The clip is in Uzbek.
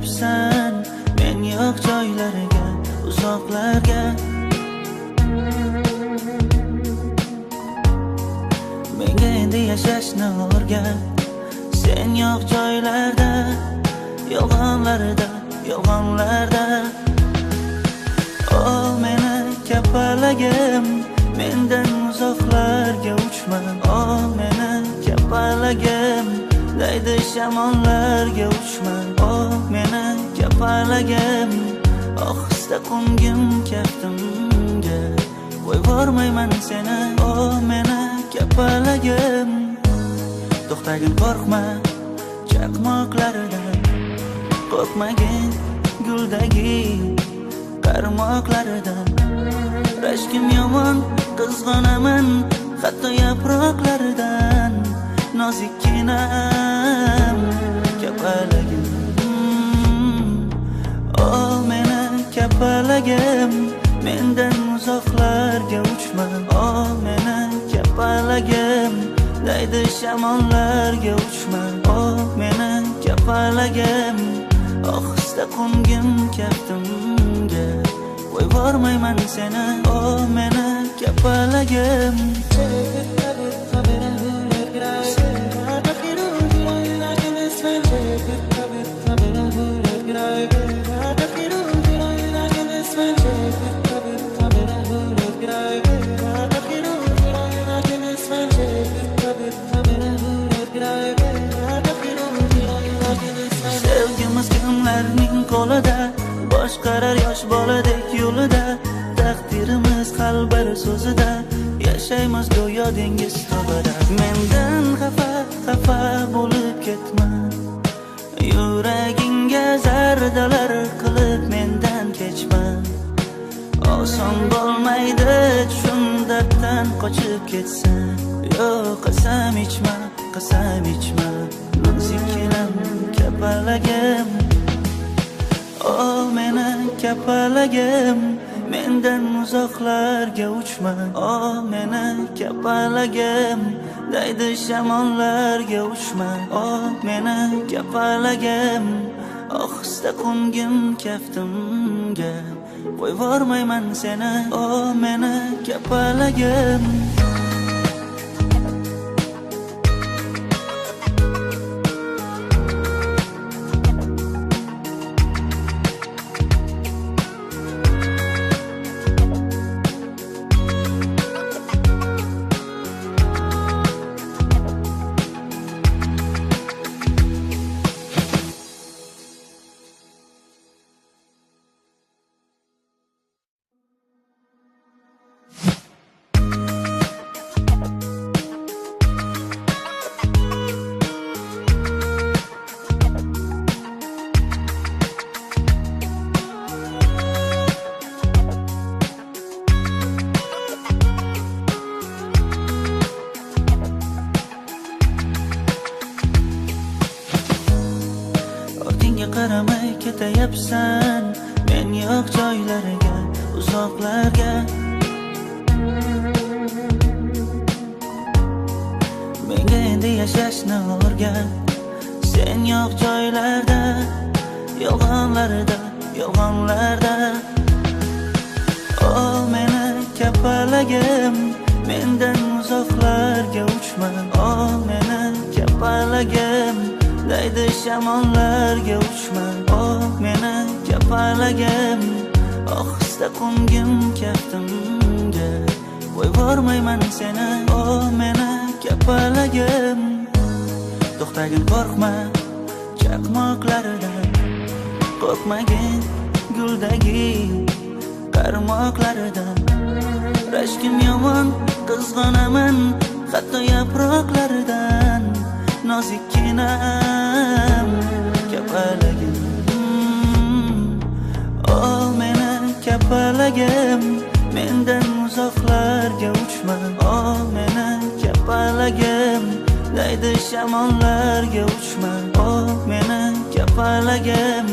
ketayapsan men yo'q joylarga, uzoqlarga. Menga endi yashashni o'rgat, sen yo'q joylarda, yolg'onlarda, yolg'onlarda. O meni kapalagim, mendan uzoqlarga uchma. O meni kapalagim, daydi shamollarga uchma. O meni kapalagim, ohista qo'ngim kaftimga, qo'yib yubormayman seni. O meni kapalagim, to'xtagin, qo'rqma chaqmoqlaridan, qo'rqmagin guldagi qarmoqlaridan. Rashkim yomon, qizg'onaman hatto yaproqlaridan. Nozikkinam kapalagim, o meni kapalagim, mendan uzoqlarga uchma. O meni kapalagim, daydi shamollarga uchma. O meni kapalagim, ohista qo'ngim kaftimga, qo'yib yubormayman seni. O meni kapalagim. Sevgimiz kimlarning qo'lida, boshqarar yosh boladek yo'lida. Taqdirimiz qalbar so'zida, yashaymiz go'yo dengiz tubida. Mendan xafa bo'lib ketma, yuragingga zardalar qilib mendan kechma. Oson bo'lmaydi shundan qochib ketsan. Yo'q, qasam ichma, qasam ichma. Nozikkinam kapalagim, o meni kapalagim, mendan uzoqlarga uchma. O meni kapalagim, daydi shamollarga uchma. O meni kapalagim, ohista qo'ngim kaftimga, qo'yib yubormayman seni. O meni kapalagim. Qaramay ketayapsan men yo'q joylarga, uzoqlarga. Menga endi yashashni o'rgat, sen yo'q joylarda, yolg'onlarda, yolg'onlarda. O meni kapalagim, mendan uzoqlarga uchma. O meni kapalagim, daydi shamollarga uchma. O meni kapalagim, ohista qo'ngim kaftimga, qo'yib yubormayman seni. O meni kapalagim, to'xtagin, qo'rqma chaqmoqlaridan, qo'rqmagin guldagi qarmoqlaridan. Rashkim yomon, qizg'onaman hatto yaproqlaridan. Nozikkinam kapalagim, o meni kapalagim, mendan uzoqlarga uchma. O meni kapalagim, daydi shamollarga uchma. O meni kapalagim.